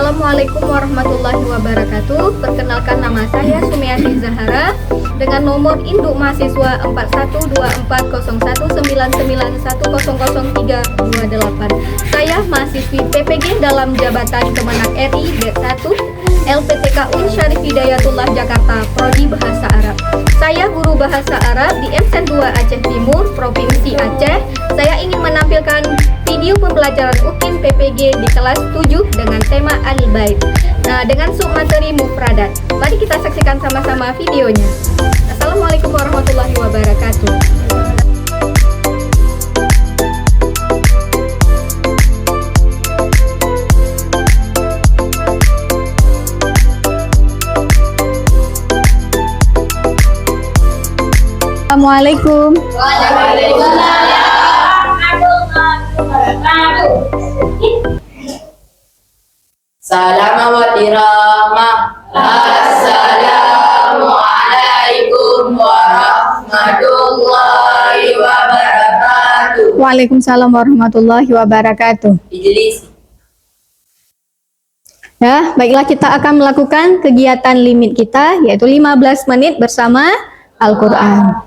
Assalamualaikum warahmatullahi wabarakatuh. Perkenalkan, nama saya Sumiati Zahara dengan nomor induk mahasiswa 41240199100328. Saya mahasiswi PPG dalam jabatan Kemenak RI D1 LPTK UN Syarif Hidayatullah Jakarta, Prodi Bahasa Arab. Saya guru bahasa Arab di MSN 2 Aceh Timur, Provinsi Aceh. Saya ingin menampilkan video pembelajaran UKIM PPG di kelas 7 dengan tema Al-Bait. Nah, dengan submateri mufradat. Mari kita saksikan sama-sama videonya. Assalamualaikum warahmatullahi wabarakatuh. Assalamualaikum. Salam wa tirama. Assalamualaikum warahmatullahi wabarakatuh. Waalaikumsalam warahmatullahi wabarakatuh. Ijlis. Ya, baiklah, kita akan melakukan kegiatan limit kita, yaitu 15 menit bersama Al-Quran.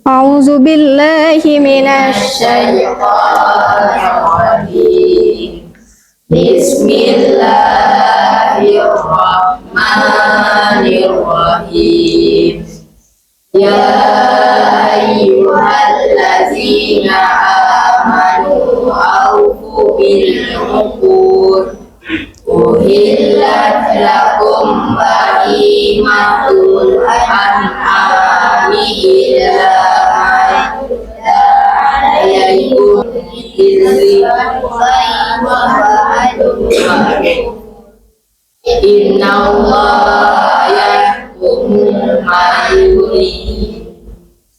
A'udzu billahi minasy Syaitanir rajim. Bismillahirrahmanirrahim. Ya ayyuhallazina amanu awfu bil uqud. Uhillat lakum bahimatul an'ami illa alaykum inna Allah yahkumu ma yurid.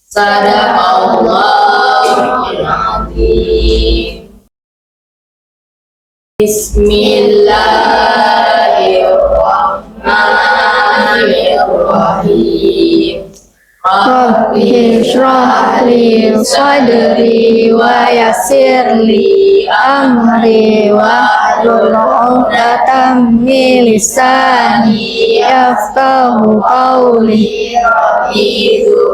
Sadaqallahul azim. Bismillahirrahmanirrahim. Rabbi shrah li sadri wa yassir li amri wahlul 'uqdatam min lisani yafqahu qawli.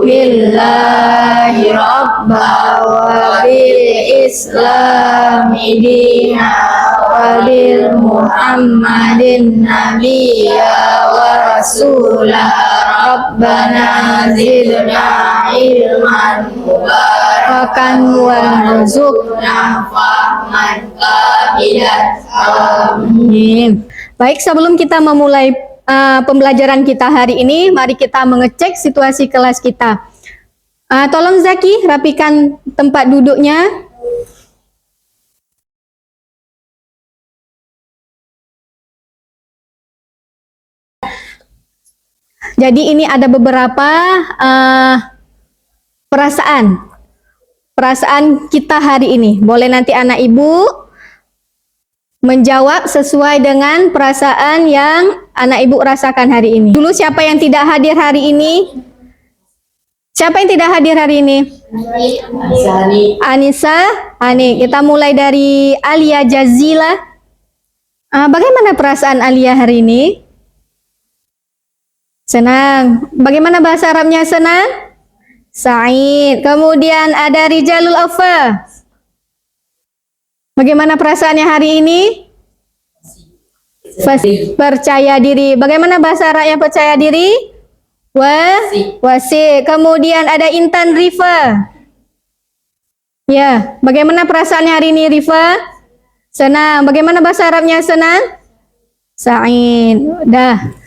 Billahi rabba wa bil islami dina wa bil muhammadin nabiyya wa rasulah. Rabbana zidna ilman mubarakan warzuqna fahman kabilan. Amin. Baik, sebelum kita memulai pembelajaran kita hari ini, mari kita mengecek situasi kelas kita. Tolong Zaki, rapikan tempat duduknya. Jadi ini ada beberapa perasaan kita hari ini. Boleh nanti anak ibu menjawab sesuai dengan perasaan yang anak ibu rasakan hari ini. Dulu siapa yang tidak hadir hari ini? Siapa yang tidak hadir hari ini? Anissa. Ani. Kita mulai dari Alia Jazila. Bagaimana perasaan Alia hari ini? Senang. Bagaimana bahasa Arabnya senang? Sa'id. Kemudian ada Rijalul Aufa. Bagaimana perasaannya hari ini? Percaya diri. Bagaimana bahasa Arabnya percaya diri? Wasi. Kemudian ada Intan Rifa. Ya, bagaimana perasaannya hari ini Rifa? Senang. Bagaimana bahasa Arabnya senang? Sa'id. Dah.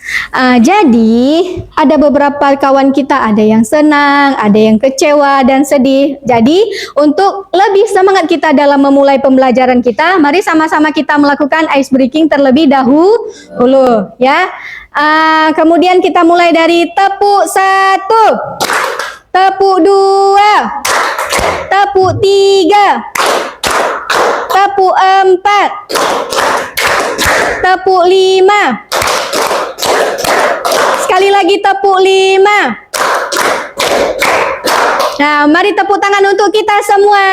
Jadi ada beberapa kawan kita, ada yang senang, ada yang kecewa dan sedih. Jadi untuk lebih semangat kita dalam memulai pembelajaran kita, mari sama-sama kita melakukan ice breaking terlebih dahulu, ya. Kemudian kita mulai dari tepuk 1, tepuk 2, tepuk 3, tepuk 4, tepuk 5. Sekali lagi tepuk 5. Nah, mari tepuk tangan untuk kita semua.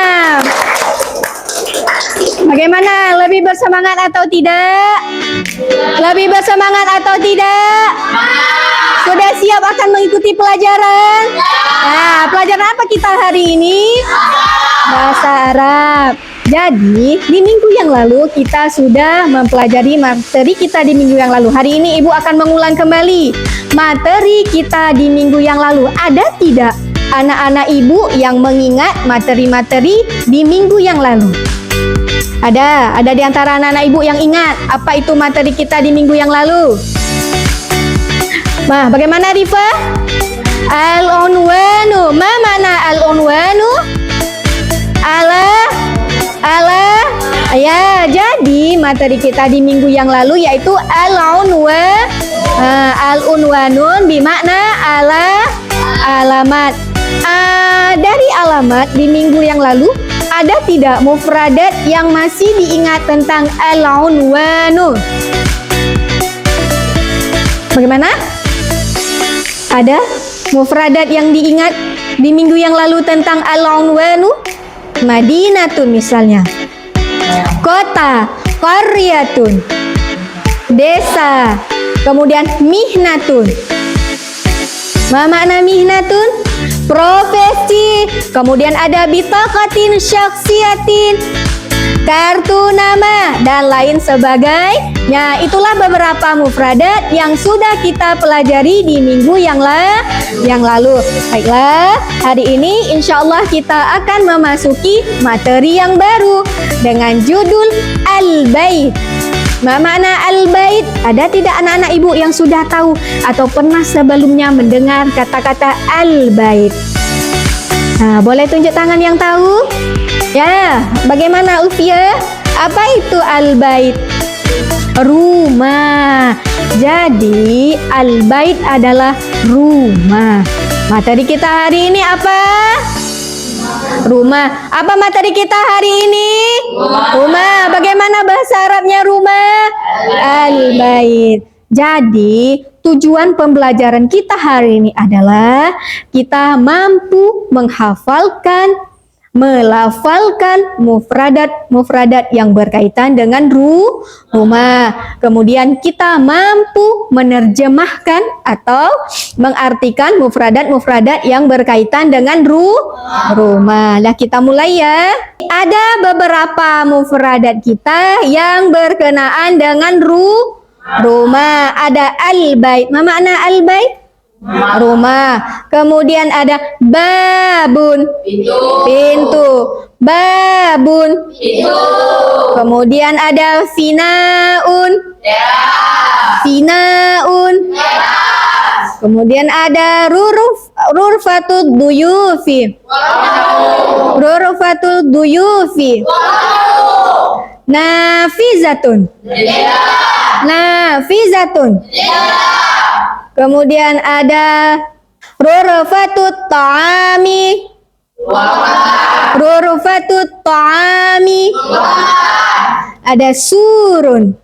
Bagaimana? Lebih bersemangat atau tidak? Lebih bersemangat atau tidak? Sudah siap akan mengikuti pelajaran? Nah, pelajaran apa kita hari ini? Bahasa Arab. Jadi, di minggu yang lalu kita sudah mempelajari materi kita di minggu yang lalu. Hari ini Ibu akan mengulang kembali materi kita di minggu yang lalu. Ada tidak anak-anak Ibu yang mengingat materi-materi di minggu yang lalu? Ada di antara anak-anak Ibu yang ingat apa itu materi kita di minggu yang lalu? Nah, bagaimana Rifa? Al-unwanu. Ma mana al-unwanu? Ya, jadi materi kita di minggu yang lalu yaitu al-unwanun bimakna alamat. Dari alamat di minggu yang lalu ada tidak mufradat yang masih diingat tentang al-unwanu? Bagaimana? Ada mufradat yang diingat di minggu yang lalu tentang al-unwanu? Madinatun misalnya. Kota, qaryatun, desa, kemudian mihnatun. Ma makna mihnatun? Profesi, kemudian ada bitaqatin syakhsiyatin, kartu nama, dan lain sebagainya. Itulah beberapa mufradat yang sudah kita pelajari di minggu yang lalu. Baiklah, hari ini insya Allah kita akan memasuki materi yang baru dengan judul Al-Bait. Ma makna Al-Bait? Ada tidak anak-anak Ibu yang sudah tahu atau pernah sebelumnya mendengar kata-kata Al-Bait? Nah, boleh tunjuk tangan yang tahu? Ya, bagaimana Ufia? Apa itu Al-Bait? Rumah. Jadi, Al-Bait adalah rumah. Materi kita hari ini apa? Rumah. Apa materi kita hari ini? Rumah. Bagaimana bahasa Arabnya rumah? Al-Bait. Jadi, tujuan pembelajaran kita hari ini adalah kita mampu menghafalkan, melafalkan mufradat yang berkaitan dengan rumah. Kemudian kita mampu menerjemahkan atau mengartikan mufradat yang berkaitan dengan rumah. Nah, kita mulai ya. Ada beberapa mufradat kita yang berkenaan dengan rumah. Ada al-bait. Ma makna al-bait? Rumah. Kemudian ada babun, pintu. Babun, kemudian ada finaun, finaun. Kemudian ada rurfatul duyufi, rurfatul duyufi. Nafizatun, nafizatun. Kemudian ada rurfatut ta'ami, rurfatut ta'ami. Ada surun.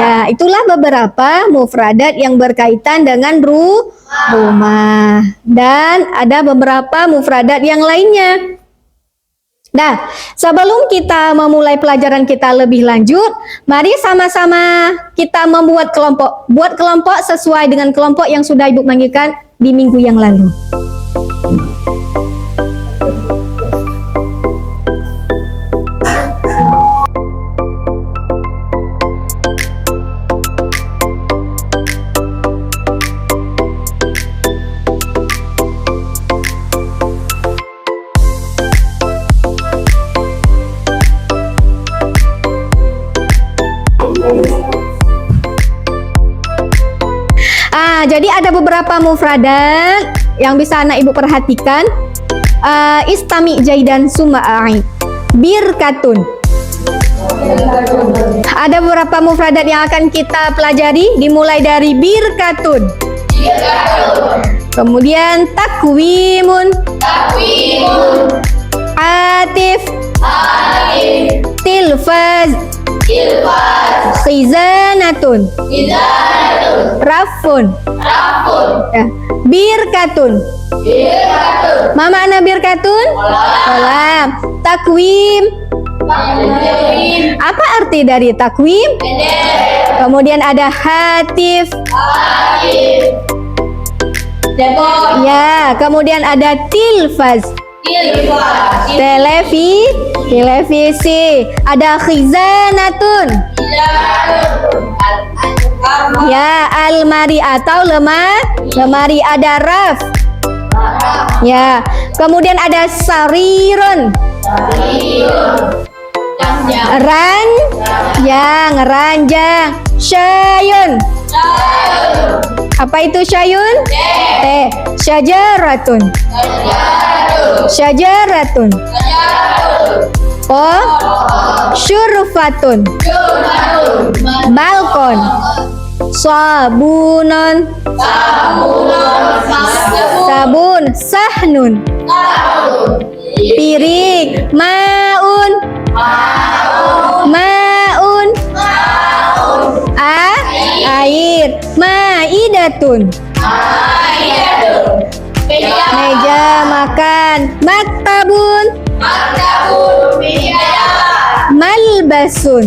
Ya, itulah beberapa mufradat yang berkaitan dengan rumah. Dan ada beberapa mufradat yang lainnya. Nah, sebelum kita memulai pelajaran kita lebih lanjut, mari sama-sama kita membuat kelompok. Buat kelompok sesuai dengan kelompok yang sudah Ibu panggilkan di minggu yang lalu. Jadi ada beberapa mufradat yang bisa anak Ibu perhatikan. Istami jaidan suma'ai. Birkatun. Ada beberapa mufradat yang akan kita pelajari, dimulai dari birkatun. Kemudian takwimun. Atif. Tilfaz. Khizanatun. Rafun. Ya. Birkatun. Ma makna birkatun? Kolam. Takwim. Apa arti dari takwim? Kemudian ada hatif. Ya, kemudian ada tilfaz. Televisi. Ada khizanatun. Ya, almari atau lemari. Ada raf. Ya, kemudian ada sarirun. Ranjang. Syayun. Apa itu syayun? Teh. Syajaratun. Oh, syurfatun. Balkon. Sabun. Sahnun. Piring. Maun. Air. Maidatun. Meja makan. Maktabun. Malbasun.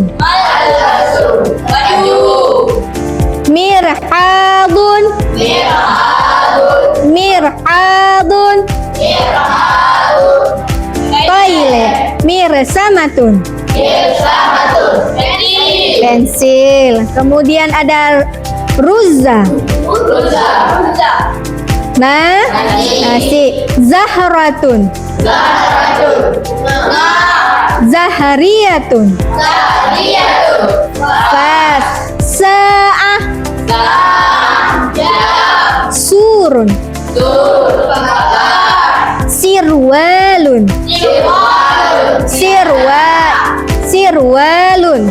Mirhadun. Toilet. Mirsamatun. Pensil. Kemudian ada ruzza. Nasi. Zahratun. Zahariyatun. Fas. Sa'ah. Surun. Sirwalun. Sirwalun.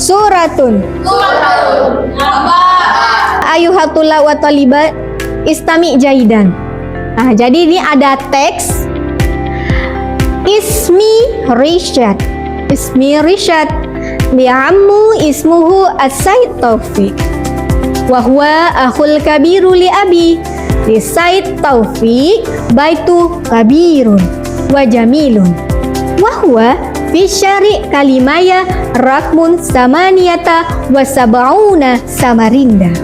Suratun. Ayuhatullah wa talibat istami jaidan. Nah, jadi ini ada teks Ismi Rishad. Li'ammu ismuhu As-Said Taufiq. Wa huwa akhul kabiru li abi. Li Said Taufiq baitu kabirun wa jamilun. Wa huwa fi syari kalimaya rakmun samaniyata wa sab'una samarinda.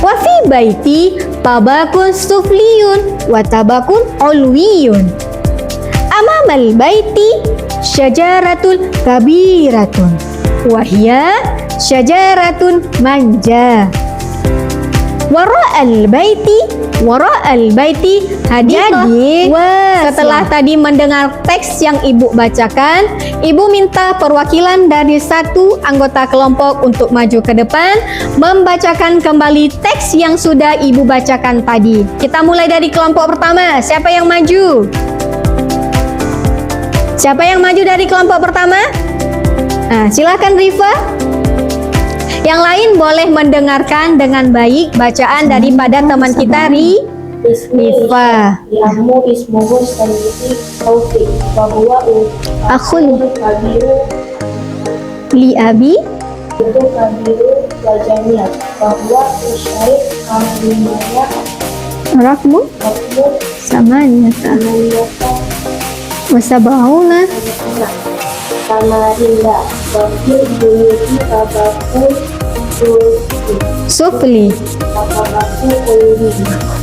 Wa fi baiti tabakun sufliyun wa tabakun ulwiyun. Amamal baiti syajaratul kabiratun wa hiya syajaratun manja. Wara'al baiti jadi setelah tadi mendengar teks yang ibu bacakan, ibu minta perwakilan dari satu anggota kelompok untuk maju ke depan membacakan kembali teks yang sudah ibu bacakan tadi. Kita mulai dari kelompok pertama. Siapa yang maju? Siapa yang maju dari kelompok pertama? Nah, silakan Rifa. Yang lain boleh mendengarkan dengan baik bacaan daripada teman kita Rifa. Yamu ismuhu Sayyidi Taufiq wa huwa Akhul kabiru li abi itu kabiru wa jamil wa huwa usyarik kalimanya rakmu wakmu samaniyata maniyata wa sab'una samarinda wa fil buyuti tabakun sufli tabakun ulwi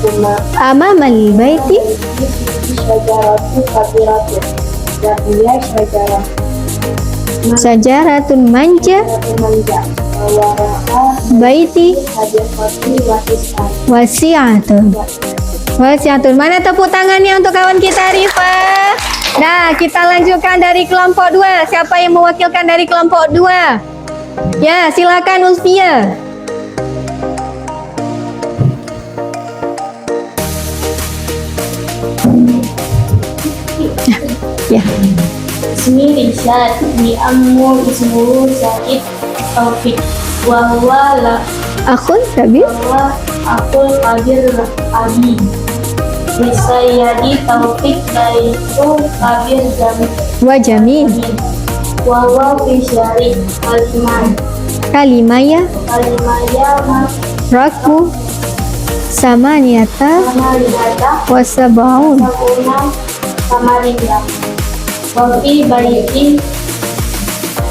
kuma amamal baiti syajaratu kabiratu dan ia sajaratun manja manja wara'a baiti hadifati wasi'atun. Mana tepuk tangannya untuk kawan kita Rifa? Nah, kita lanjutkan dari kelompok 2. Siapa yang mewakilkan dari kelompok 2? Ya, silakan Ulfia. Ya. Ismi Rishad di Ammu ismuhu Said Taufik wa huwa la Akhun kabir. wa akul kabir abi Risayyadi Taufik baitu kabir Wa jamil. Wa huwa fi syari Kalimaya kalimaya raku samaniyata mamalihata wa sab'un. sabuna samarinda. Wa fi baiti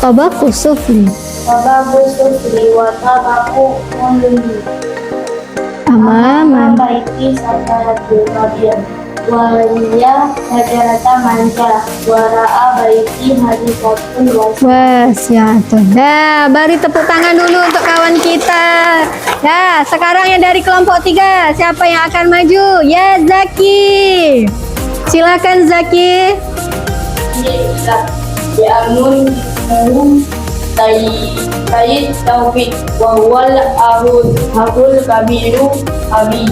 Tabaqu sufli. tabaku sufli wa tabaku unli. Amaman. Baiti sajaratu kabir. Waliya sajarata manja. Wara'a baiti hadisatun Wasiatun. Dah, beri tepuk tangan dulu untuk kawan kita. Dah, sekarang yang dari kelompok 3, siapa yang akan maju? Ya, Zaki. Silakan Zaki. Ya'mun ismuhu Sayyid Taufik wa huwal ahul kabiru abi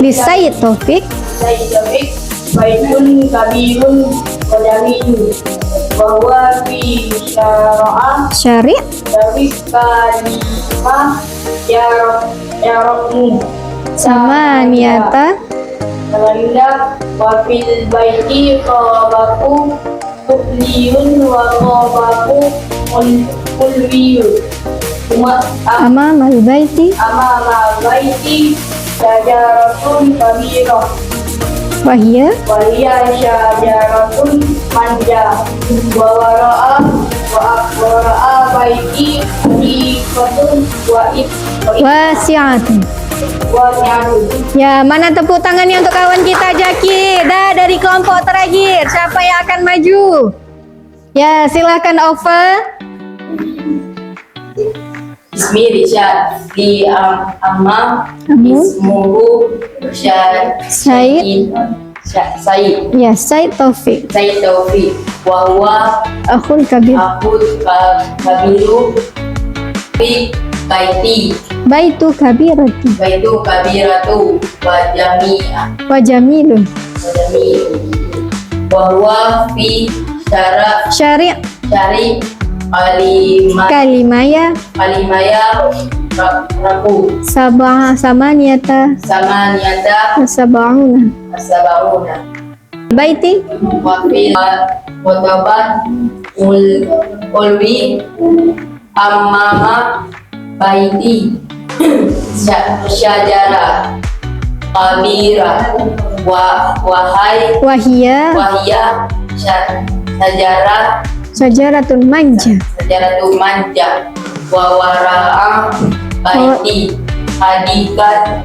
Lisai Taufik. Sayyid Taufik baitun kabirun wa jamilun wa huwa fi syara'a Syari' Taufik kalimah yarokmu samaniyata Samarinda wa fil baiti qabaku tukliyun wa qabaku ulwiyun amamal baiti amama baiti syajaratun kabirah wahia wa hiya syajaratun manja wa wara'a baiti diqatun wasi'atun. wa nyarun. Ya, mana tepuk tangannya untuk kawan kita Zaki? Dah, dari kelompok terakhir, siapa yang akan maju? Ya, silakan Ova. Ismi Rishad di Amma Amu. Ismuhu Said. Said Ya, Said Taufik. Said Taufik wa huwa Akhul kabir. akul kabiru fi baiti Baitu kabirati. baitu kabiratu wa jami'a Wa jamilun. wa jami'u wa huwa fi Syari' syari kalimaya kalimaya raku samaniyata samaniyata sab'una. asaba'una Baiti wafil watabat ulwi amama baiti syajara kabira wahai wahia wahia syajara sajaratun manja. syajara tu manja wara'a baiti hadikat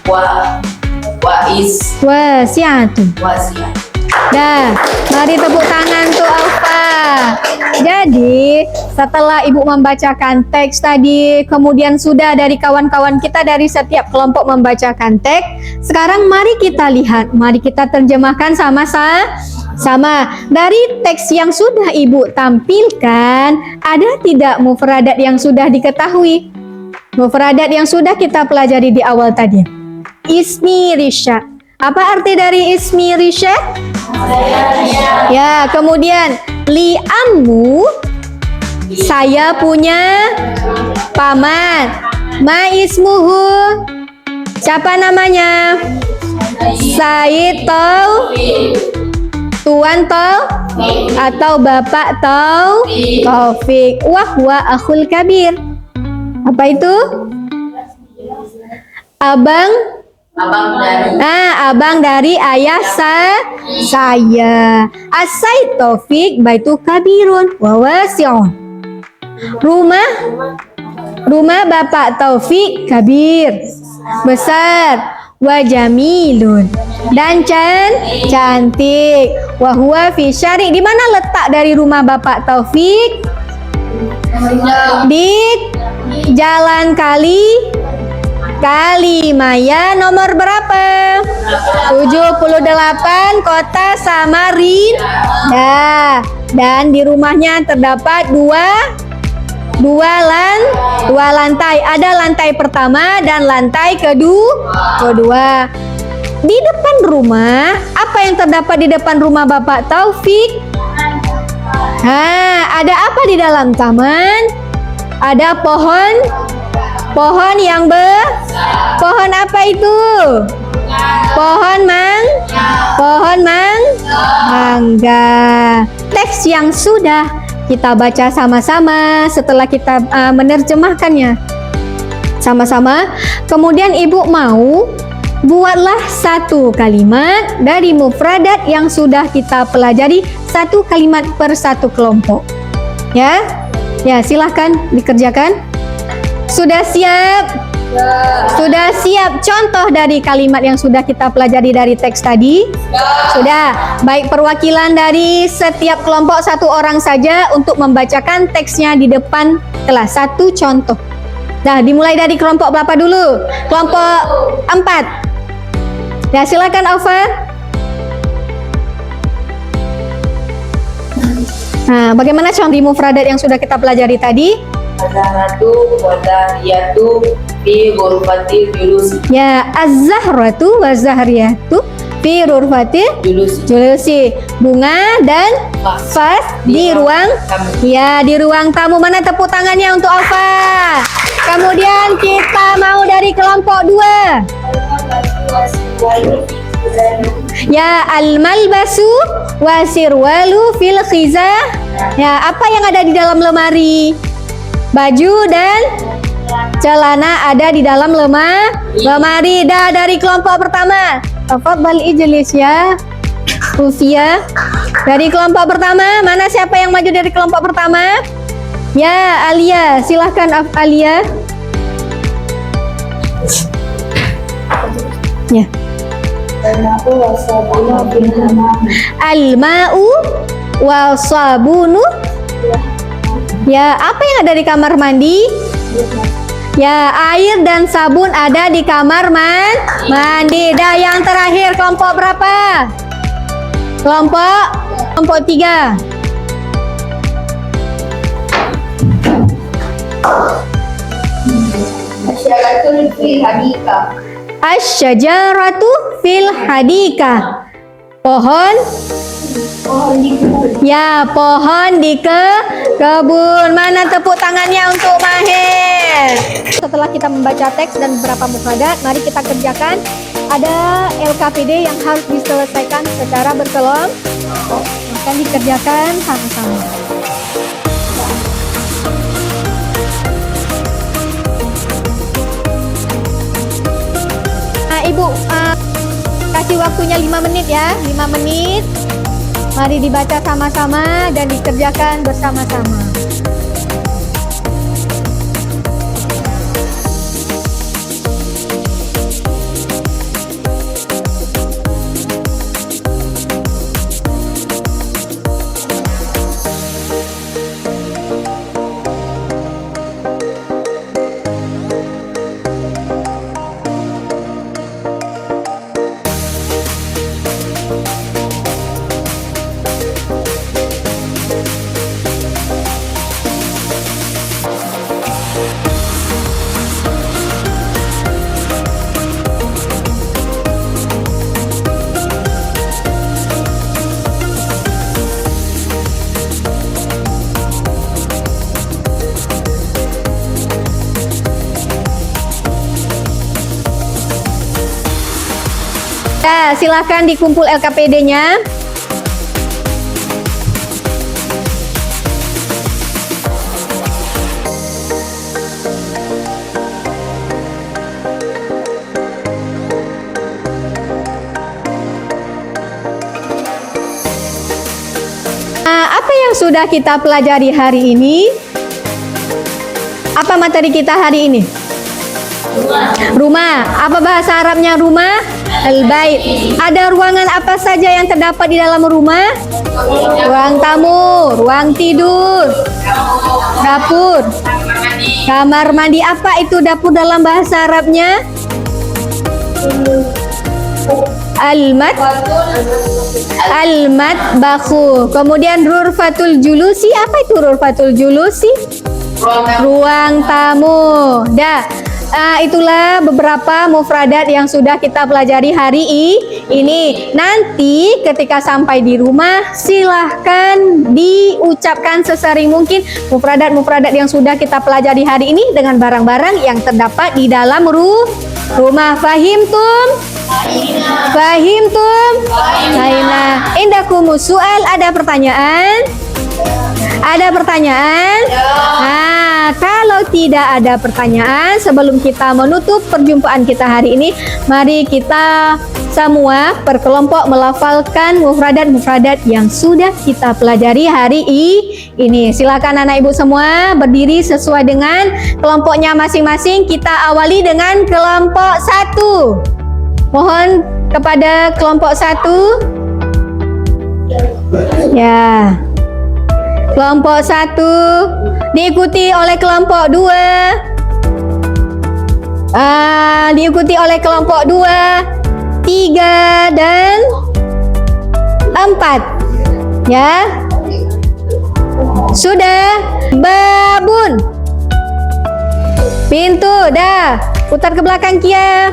wa'is Wasi'atun. wasiat. Dah, mari tepuk tangan untuk Alfa. Jadi, setelah Ibu membacakan teks tadi, kemudian sudah dari kawan-kawan kita dari setiap kelompok membacakan teks, sekarang mari kita lihat, mari kita terjemahkan sama-sama. Dari teks yang sudah Ibu tampilkan, ada tidak mufradat yang sudah diketahui? Mufradat yang sudah kita pelajari di awal tadi. Ismi Rishad. Apa arti dari ismi Rishad? Ya, kemudian li'ammu, saya punya paman. Ma ismuhu, siapa namanya? Said Tuan atau Bapak Taufik. Wahwa akhul kabir. Apa itu? Abang Abang dari abang dari ayah saya. As-Said Taufik baitu kabirun wa wasi'un. Rumah Bapak Taufik kabir, besar, wa jamilun, dan cantik. Wa huwa fi syari'. Di mana letak dari rumah Bapak Taufik? Di Jalan Kalimaya nomor berapa? 78 Kota Samarinda. Dan di rumahnya terdapat dua lantai. Ada lantai pertama dan lantai kedua. Di depan rumah, apa yang terdapat di depan rumah Bapak Taufik? Ada apa di dalam taman? Ada pohon yang pohon apa itu? Pohon Mangga. Teks yang sudah kita baca sama-sama setelah kita menerjemahkannya sama-sama. Kemudian ibu mau buatlah satu kalimat dari mufradat yang sudah kita pelajari, satu kalimat per satu kelompok. Ya, ya silahkan dikerjakan. Sudah siap? Sudah siap contoh dari kalimat yang sudah kita pelajari dari teks tadi? Sudah. Baik, perwakilan dari setiap kelompok satu orang saja untuk membacakan teksnya di depan kelas. Satu contoh. Nah, dimulai dari kelompok berapa dulu? Kelompok 4. Ya, silakan Alfa. Nah, bagaimana contoh mufradat yang sudah kita pelajari tadi? Az-zahratu wa zahriyatu fi ghurfatil julusi. Ya, az-zahratu wa zahriyatu fi ghurfatil Julusi. julusi. Bunga dan vas di ruang, ya, di ruang tamu. Mana tepuk tangannya untuk Alfa? Kemudian kita mau dari kelompok 2. Ya, al-malbasu wasirwalu fil khizah. Ya, apa yang ada di dalam lemari? Baju dan celana ada di dalam lemari. Dah, dari kelompok pertama. Tafadhal ijlis ya. Ufia. Dari kelompok pertama, mana siapa yang maju dari kelompok pertama? Ya, Alia. Silahkan Alia. Ya. Al-ma'u wa sabunu. Ya, apa yang ada di kamar mandi? Ya, air dan sabun ada di kamar mandi. Dah, yang terakhir kelompok berapa? Kelompok 3. Asyaratul fil hadika. Asy-syajaratu fil hadika. Pohon. Ya, pohon di kebun. Mana tepuk tangannya untuk Mahir? Setelah kita membaca teks dan beberapa mufradat, mari kita kerjakan. Ada LKPD yang harus diselesaikan secara berkelompok. Akan dikerjakan sama-sama. Nah, Ibu kasih waktunya 5 menit ya, 5 menit. Mari dibaca sama-sama dan dikerjakan bersama-sama. Ya, silahkan dikumpul LKPD-nya. Apa yang sudah kita pelajari hari ini? Apa materi kita hari ini? Rumah. Apa bahasa Arabnya rumah? Al-bait. Ada ruangan apa saja yang terdapat di dalam rumah? Ruang tamu, ruang tidur, dapur, kamar mandi. Apa itu dapur dalam bahasa Arabnya? Al-matbakhu. Kemudian rurfatul julusi. Apa itu rurfatul julusi? Ruang tamu. Dah. Itulah beberapa mufradat yang sudah kita pelajari hari ini. Nanti ketika sampai di rumah, silahkan diucapkan sesering mungkin mufradat-mufradat yang sudah kita pelajari hari ini dengan barang-barang yang terdapat di dalam rumah. Fahim tum? Fahimtum? Fahimna. Indakumus su'al, ada pertanyaan? Ada pertanyaan? Nah, kalau tidak ada pertanyaan, sebelum kita menutup perjumpaan kita hari ini, mari kita semua berkelompok melafalkan mufradat-mufradat yang sudah kita pelajari hari ini. Silakan anak ibu semua berdiri sesuai dengan kelompoknya masing-masing. Kita awali dengan kelompok 1. Mohon kepada kelompok 1. Ya. Kelompok 1 diikuti oleh kelompok 2. Diikuti oleh kelompok 2, 3 dan 4. Ya. Sudah. Babun. Pintu dah. Putar ke belakang Kia.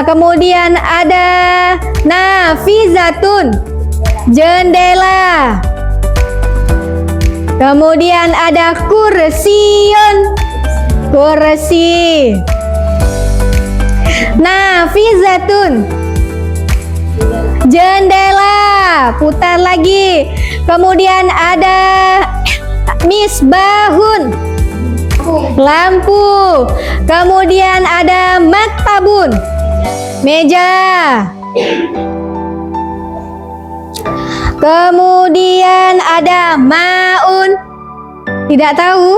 Kemudian ada nafizatun. Jendela. Kemudian ada kursiun. Kursi. Nafizatun. Jendela. Putar lagi. Kemudian ada misbahun. Lampu. Kemudian ada maktabun. Meja. Kemudian ada maun. Tidak tahu?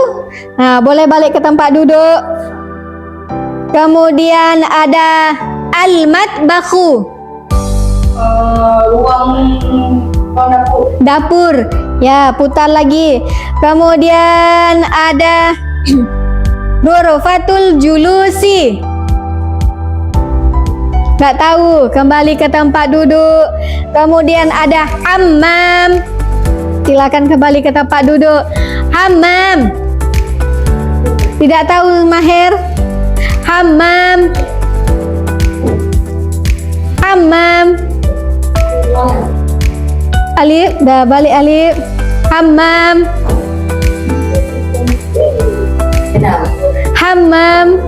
Boleh balik ke tempat duduk. Kemudian ada al-matbakhu. Ruang Dapur. Ya, putar lagi. Kemudian ada ghurfatul julusi. Nggak tahu, kembali ke tempat duduk. Kemudian ada hammam. Silakan kembali ke tempat duduk. Hammam. Tidak tahu Maher? Hammam. Hammam. Alif, dah balik Alif. Hammam. Hammam.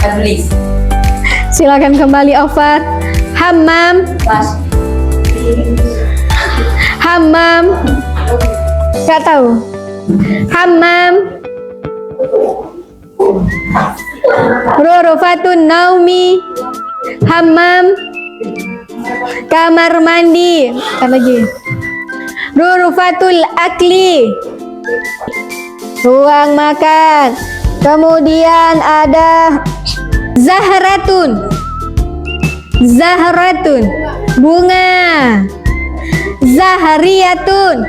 Tulis. Silakan kembali Ofar. Hammam. Hammam. Gak tahu. Hammam. Ghurfatun naumi. Hammam. Kamar mandi. Apa lagi? Ghurfatul akli. Ruang makan. Kemudian ada zahratun. Zahratun. Bunga. Zahriyatun.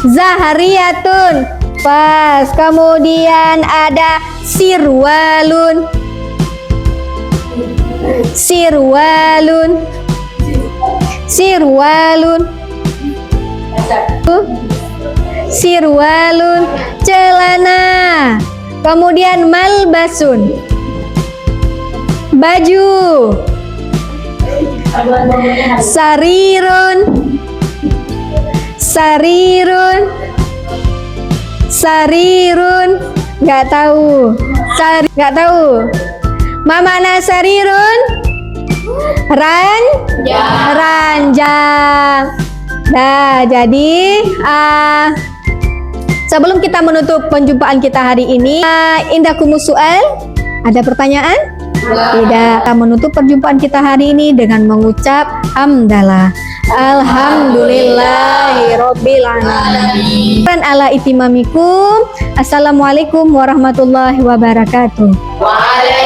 Zahriyatun. Pas. Kemudian ada sirwalun. Sirwalun. Sirwalun. Sirwalun. Celana. Kemudian malbasun. Baju. Sarirun. Sarirun. Sarirun. Nggak tahu. Nggak tahu. Mamana sarirun? Ranjang. Nah, jadi sebelum kita menutup penjumpaan kita hari ini, indakumus su'al, ada pertanyaan? Tidak. Kita menutup perjumpaan kita hari ini dengan mengucap hamdalah. Alhamdulillahirabbil alamin. Ala itimamikum. Assalamualaikum warahmatullahi wabarakatuh. Waalaikumsalam.